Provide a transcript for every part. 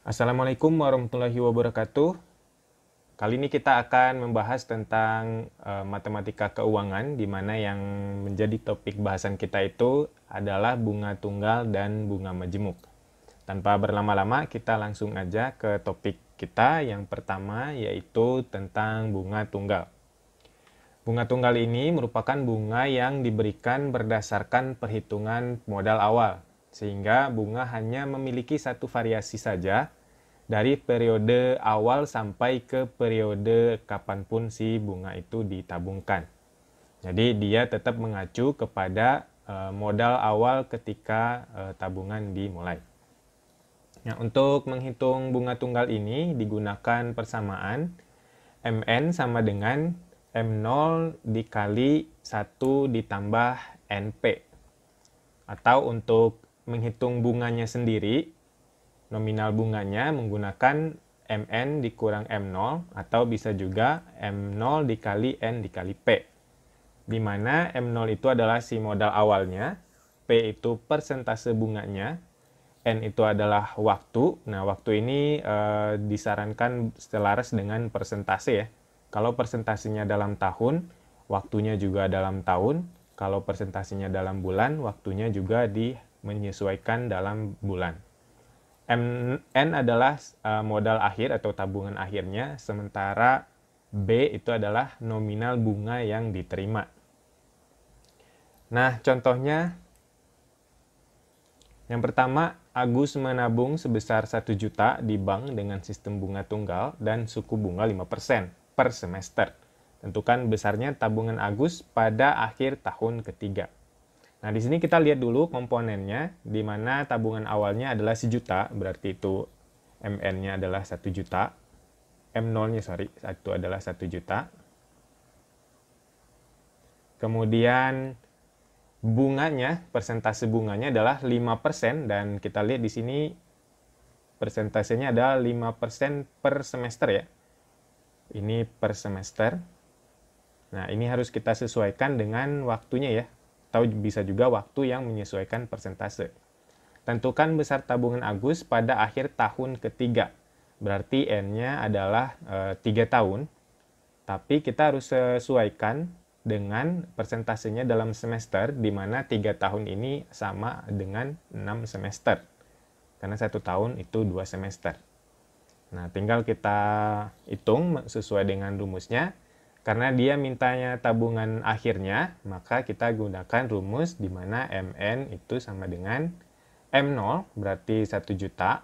Assalamualaikum warahmatullahi wabarakatuh. Kali ini kita akan membahas tentang matematika keuangan, di mana yang menjadi topik bahasan kita itu adalah bunga tunggal dan bunga majemuk. Tanpa berlama-lama, kita langsung aja ke topik kita yang pertama, yaitu tentang bunga tunggal. Bunga tunggal ini merupakan bunga yang diberikan berdasarkan perhitungan modal awal, sehingga bunga hanya memiliki satu variasi saja dari periode awal sampai ke periode kapanpun si bunga itu ditabungkan. Jadi dia tetap mengacu kepada modal awal ketika tabungan dimulai. Nah, untuk menghitung bunga tunggal ini digunakan persamaan MN sama dengan M0 dikali 1 ditambah NP. Atau untuk menghitung bunganya sendiri, nominal bunganya menggunakan MN dikurang M0 atau bisa juga M0 dikali N dikali P. Di mana M0 itu adalah si modal awalnya, P itu persentase bunganya, N itu adalah waktu. Nah, waktu ini disarankan selaras dengan persentase ya. Kalau persentasenya dalam tahun, waktunya juga dalam tahun. Kalau persentasenya dalam bulan, waktunya juga menyesuaikan dalam bulan. N adalah modal akhir atau tabungan akhirnya, sementara B itu adalah nominal bunga yang diterima. Nah, contohnya yang pertama, Agus menabung sebesar 1 juta di bank dengan sistem bunga tunggal dan suku bunga 5% per semester. Tentukan besarnya tabungan Agus pada akhir tahun ketiga. Nah, di sini kita lihat dulu komponennya, di mana tabungan awalnya adalah 1 juta, berarti itu MN-nya adalah 1 juta. M0-nya, itu adalah 1 juta. Kemudian bunganya, persentase bunganya adalah 5%, dan kita lihat di sini persentasenya adalah 5% per semester ya. Ini per semester. Nah, ini harus kita sesuaikan dengan waktunya ya. Atau bisa juga waktu yang menyesuaikan persentase. Tentukan besar tabungan Agus pada akhir tahun ketiga. Berarti N-nya adalah 3 tahun. Tapi kita harus sesuaikan dengan persentasenya dalam semester, di mana 3 tahun ini sama dengan 6 semester. Karena 1 tahun itu 2 semester. Nah, tinggal kita hitung sesuai dengan rumusnya. Karena dia mintanya tabungan akhirnya, maka kita gunakan rumus di mana MN itu sama dengan M0, berarti 1 juta,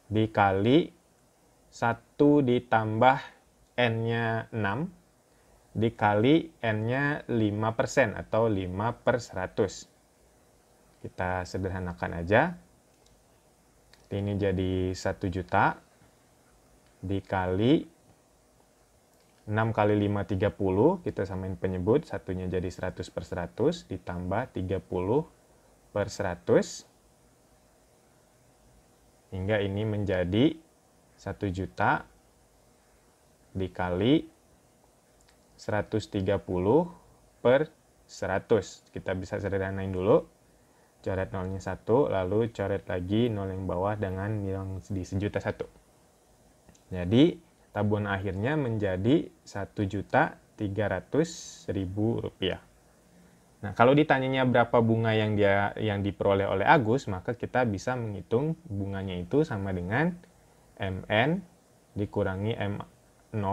dikali 1 ditambah N-nya 6, dikali N-nya 5% atau 5 per 100. Kita sederhanakan aja. Ini jadi 1 juta dikali 6 kali 5, 30. Kita samain penyebut. Satunya jadi 100 per 100 ditambah 30 per 100. Hingga ini menjadi 1 juta dikali 130 per 100. Kita bisa sederhanain dulu. Coret nolnya 1, lalu coret lagi nol yang bawah dengan yang di 1 juta 1. Jadi, tabungan akhirnya menjadi 1.300.000 rupiah. Nah, kalau ditanyanya berapa bunga yang diperoleh oleh Agus, maka kita bisa menghitung bunganya itu sama dengan MN dikurangi M0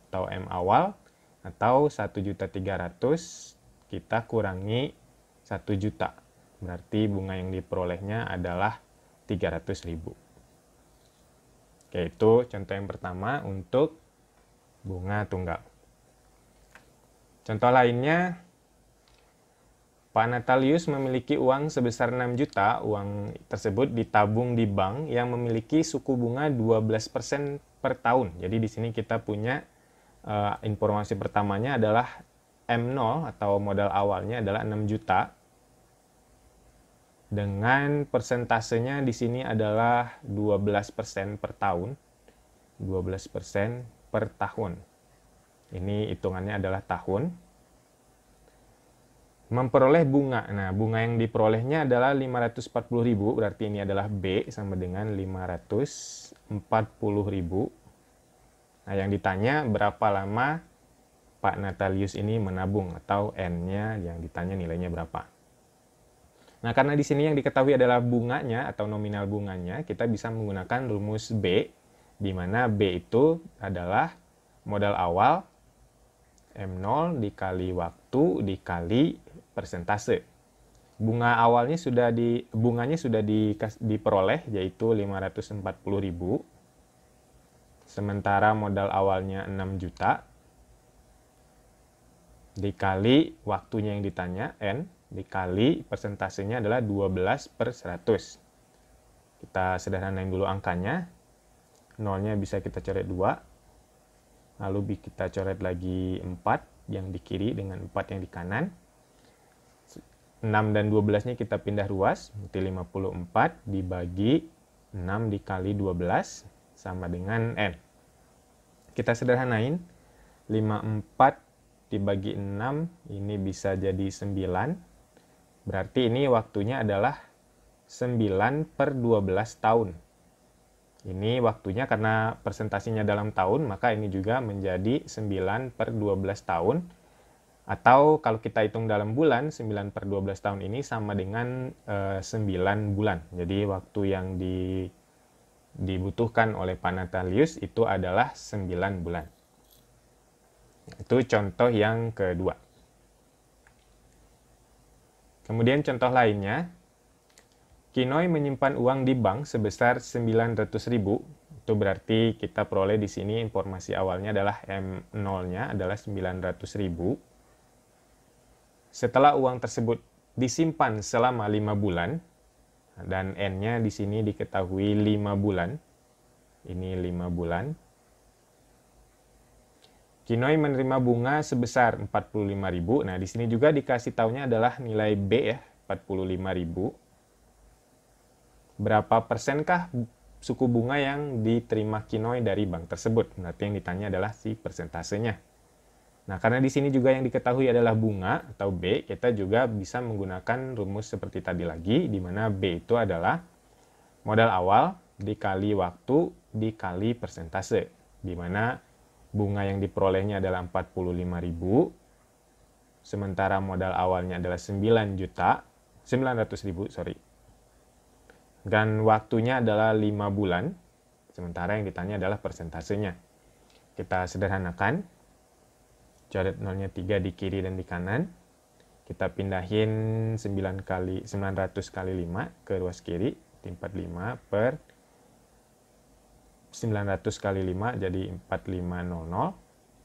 atau M awal, atau 1.300.000 kita kurangi 1 juta. Berarti bunga yang diperolehnya adalah 300.000. Oke, itu contoh yang pertama untuk bunga tunggal. Contoh lainnya, Pak Natalius memiliki uang sebesar 6 juta. Uang tersebut ditabung di bank yang memiliki suku bunga 12% per tahun. Jadi di sini kita punya informasi pertamanya adalah M0 atau modal awalnya adalah 6 juta. Dengan persentasenya di sini adalah 12% per tahun. 12% per tahun. Ini hitungannya adalah tahun. Memperoleh bunga. Nah, bunga yang diperolehnya adalah 540.000, berarti ini adalah B sama dengan 540.000. Nah, yang ditanya berapa lama Pak Natalius ini menabung, atau N-nya yang ditanya nilainya berapa. Nah, karena di sini yang diketahui adalah bunganya atau nominal bunganya, kita bisa menggunakan rumus B, di mana B itu adalah modal awal M0 dikali waktu dikali persentase. Bunganya sudah diperoleh, yaitu 540.000. Sementara modal awalnya 6 juta dikali waktunya yang ditanya N dikali persentasenya adalah 12/100. Kita sederhanain dulu angkanya. Nolnya bisa kita coret 2. Lalu kita coret lagi 4 yang di kiri dengan 4 yang di kanan. 6 dan 12-nya kita pindah ruas, berarti 54 dibagi 6 dikali 12 sama dengan N. Kita sederhanain, 54 dibagi 6, ini bisa jadi 9. Berarti ini waktunya adalah 9/12 tahun. Ini waktunya karena presentasinya dalam tahun, maka ini juga menjadi 9/12 tahun. Atau kalau kita hitung dalam bulan, 9/12 tahun ini sama dengan 9 bulan. Jadi waktu yang dibutuhkan oleh Pak Natalius itu adalah 9 bulan. Itu contoh yang kedua. Kemudian contoh lainnya, Kinoy menyimpan uang di bank sebesar 900.000. Itu berarti kita peroleh di sini informasi awalnya adalah M0-nya adalah 900.000. Setelah uang tersebut disimpan selama 5 bulan, dan N-nya di sini diketahui 5 bulan. Ini 5 bulan. Kinoy menerima bunga sebesar 45.000. Nah, di sini juga dikasih taunya adalah nilai B ya, 45.000. Berapa persenkah suku bunga yang diterima Kinoy dari bank tersebut? Berarti yang ditanya adalah si persentasenya. Nah, karena di sini juga yang diketahui adalah bunga atau B, kita juga bisa menggunakan rumus seperti tadi lagi, di mana B itu adalah modal awal dikali waktu dikali persentase, di mana bunga yang diperolehnya adalah 45.000, sementara modal awalnya adalah 900.000, dan waktunya adalah 5 bulan, sementara yang ditanya adalah persentasenya. Kita sederhanakan, coret nolnya 3 di kiri dan di kanan. Kita pindahin 900 kali 5 ke ruas kiri, 45 per 900 kali 5 jadi 4500.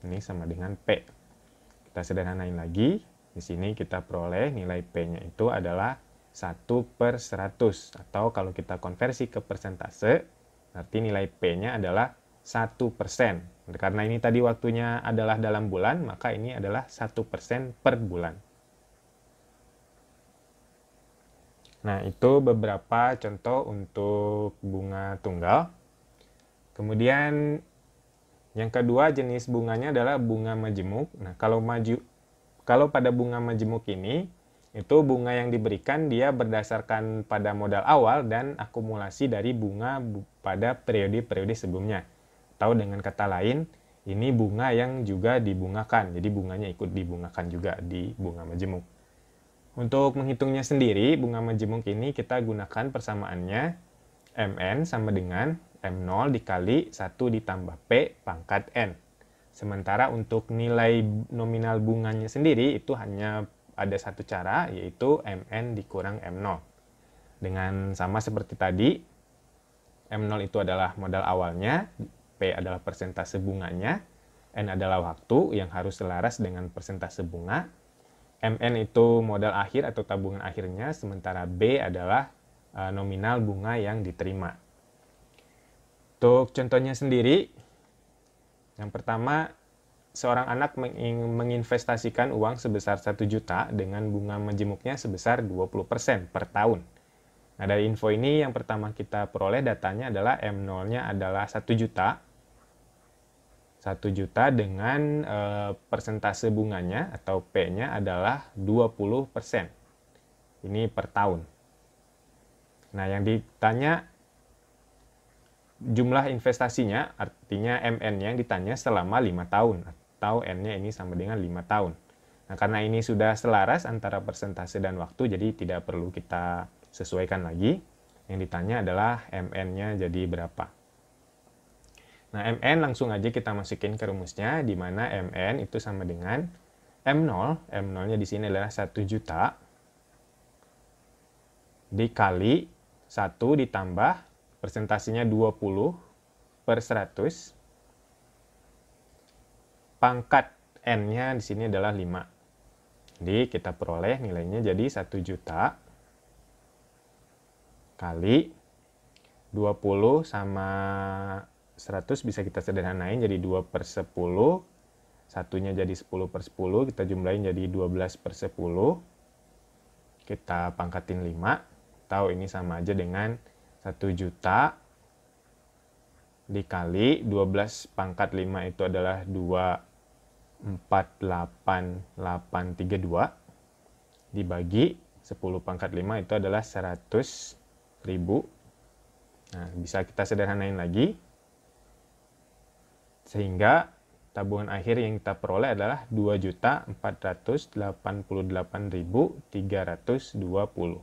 Ini sama dengan P. Kita sederhanain lagi. Di sini kita peroleh nilai P-nya itu adalah 1/100. Atau kalau kita konversi ke persentase, berarti nilai P-nya adalah 1%. Karena ini tadi waktunya adalah dalam bulan, maka ini adalah 1% per bulan. Nah, itu beberapa contoh untuk bunga tunggal. Kemudian yang kedua jenis bunganya adalah bunga majemuk. Nah, kalau pada bunga majemuk ini, itu bunga yang diberikan dia berdasarkan pada modal awal dan akumulasi dari bunga pada periode-periode sebelumnya. Atau dengan kata lain, ini bunga yang juga dibungakan. Jadi bunganya ikut dibungakan juga di bunga majemuk. Untuk menghitungnya sendiri, bunga majemuk ini kita gunakan persamaannya Mn sama dengan M0 dikali 1 ditambah P pangkat N. Sementara untuk nilai nominal bunganya sendiri itu hanya ada satu cara, yaitu Mn dikurang M0. Dengan sama seperti tadi, M0 itu adalah modal awalnya, P adalah persentase bunganya, N adalah waktu yang harus selaras dengan persentase bunga, Mn itu modal akhir atau tabungan akhirnya, sementara B adalah nominal bunga yang diterima. Untuk contohnya sendiri, yang pertama, seorang anak menginvestasikan uang sebesar 1 juta dengan bunga majemuknya sebesar 20% per tahun. Nah, dari info ini yang pertama kita peroleh datanya adalah M0-nya adalah 1 juta. 1 juta dengan persentase bunganya atau P-nya adalah 20%. Ini per tahun. Nah, yang ditanya jumlah investasinya, artinya MN-nya yang ditanya selama 5 tahun, atau N-nya ini sama dengan 5 tahun. Nah, karena ini sudah selaras antara persentase dan waktu, jadi tidak perlu kita sesuaikan lagi. Yang ditanya adalah MN-nya jadi berapa. Nah, MN langsung aja kita masukin ke rumusnya, di mana MN itu sama dengan M0, M0-nya di sini adalah 1 juta, dikali 1 ditambah persentasenya 20/100, pangkat N-nya di sini adalah 5. Jadi kita peroleh nilainya jadi 1 juta kali 20 sama 100 bisa kita sederhanain jadi 2/10, satunya jadi 10/10, kita jumlahin jadi 12/10, kita pangkatin 5, atau ini sama aja dengan 1 juta dikali 12 pangkat 5 itu adalah 248.832 dibagi 10 pangkat 5 itu adalah 100.000. Nah, bisa kita sederhanain lagi. Sehingga tabungan akhir yang kita peroleh adalah 2.488.320.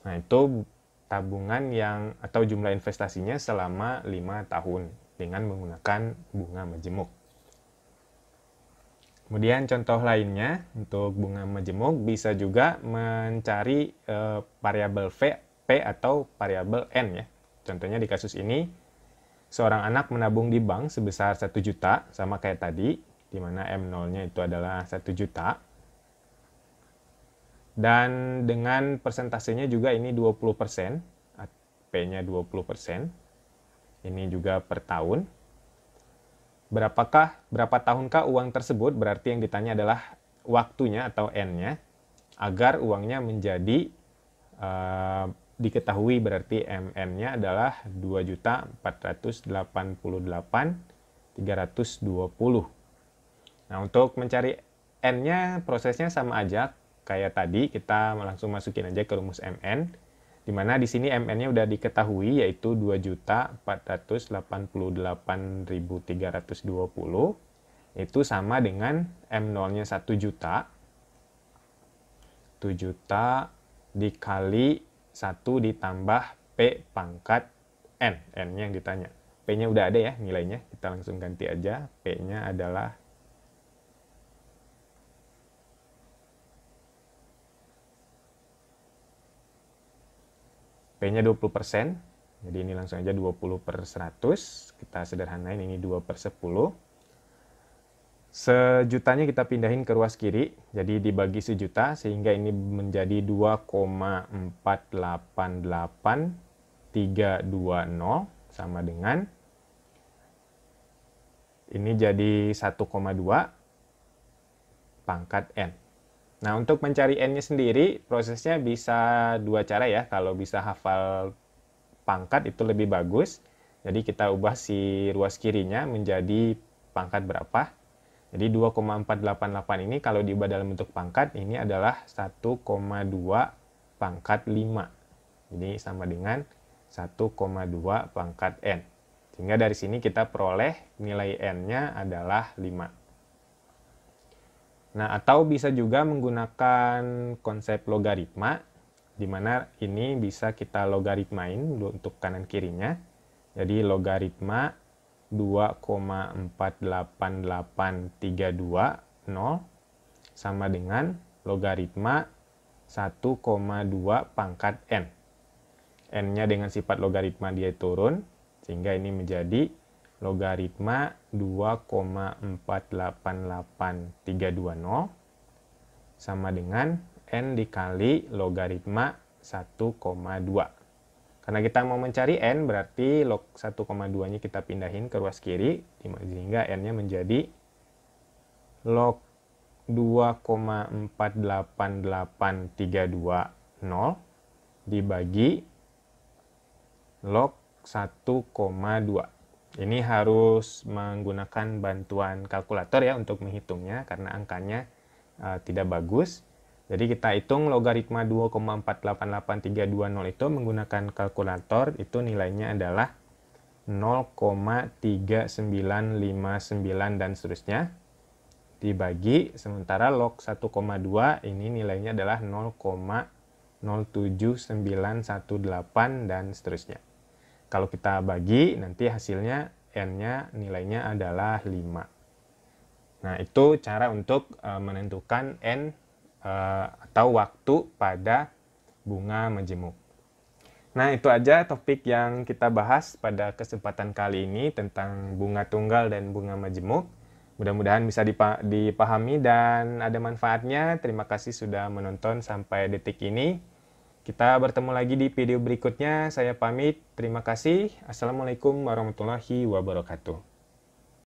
Nah, itu tabungan yang atau jumlah investasinya selama 5 tahun dengan menggunakan bunga majemuk. Kemudian contoh lainnya untuk bunga majemuk bisa juga mencari variabel P atau variabel N ya. Contohnya di kasus ini seorang anak menabung di bank sebesar 1 juta sama kayak tadi, di mana M0-nya itu adalah 1 juta. Dan dengan persentasenya juga ini 20%, P-nya 20%. Ini juga per tahun. Berapa tahunkah uang tersebut? Berarti yang ditanya adalah waktunya atau N-nya, agar uangnya menjadi diketahui berarti MN-nya adalah 2.488.320. Nah, untuk mencari N-nya prosesnya sama aja kayak tadi, kita langsung masukin aja ke rumus MN, di mana di sini MN-nya udah diketahui yaitu 2.488.320. Itu sama dengan M0-nya 1 juta. 1 juta dikali 1 ditambah P pangkat N. N-nya yang ditanya. P-nya udah ada ya nilainya. Kita langsung ganti aja. P-nya adalah P-nya 20%. Jadi ini langsung aja 20/100. Kita sederhanain ini 2/10. Sejutanya kita pindahin ke ruas kiri, jadi dibagi sejuta, sehingga ini menjadi 2,488.320 sama dengan ini jadi 1,2 pangkat N. Nah, untuk mencari N-nya sendiri, prosesnya bisa dua cara ya. Kalau bisa hafal pangkat itu lebih bagus. Jadi kita ubah si ruas kirinya menjadi pangkat berapa. Jadi 2,488 ini kalau diubah dalam bentuk pangkat, ini adalah 1,2 pangkat 5. Jadi sama dengan 1,2 pangkat N. Sehingga dari sini kita peroleh nilai N-nya adalah 5. Nah, atau bisa juga menggunakan konsep logaritma, di mana ini bisa kita logaritmain untuk kanan kirinya. Jadi logaritma 2,488.320 sama dengan logaritma 1,2 pangkat N. N-nya dengan sifat logaritma dia turun, sehingga ini menjadi logaritma 2,488.320 sama dengan N dikali logaritma 1,2. Karena kita mau mencari N, berarti log 1,2-nya kita pindahin ke ruas kiri, sehingga N-nya menjadi log 2,488.320 dibagi log 1,2. Ini harus menggunakan bantuan kalkulator ya untuk menghitungnya karena angkanya tidak bagus. Jadi kita hitung logaritma 2,488320 itu menggunakan kalkulator, itu nilainya adalah 0,3959 dan seterusnya. Dibagi, sementara log 1,2 ini nilainya adalah 0,07918 dan seterusnya. Kalau kita bagi, nanti hasilnya N-nya nilainya adalah 5. Nah, itu cara untuk menentukan N atau waktu pada bunga majemuk. Nah, itu aja topik yang kita bahas pada kesempatan kali ini tentang bunga tunggal dan bunga majemuk. Mudah-mudahan bisa dipahami dan ada manfaatnya. Terima kasih sudah menonton sampai detik ini. Kita bertemu lagi di video berikutnya. Saya pamit. Terima kasih. Assalamualaikum warahmatullahi wabarakatuh.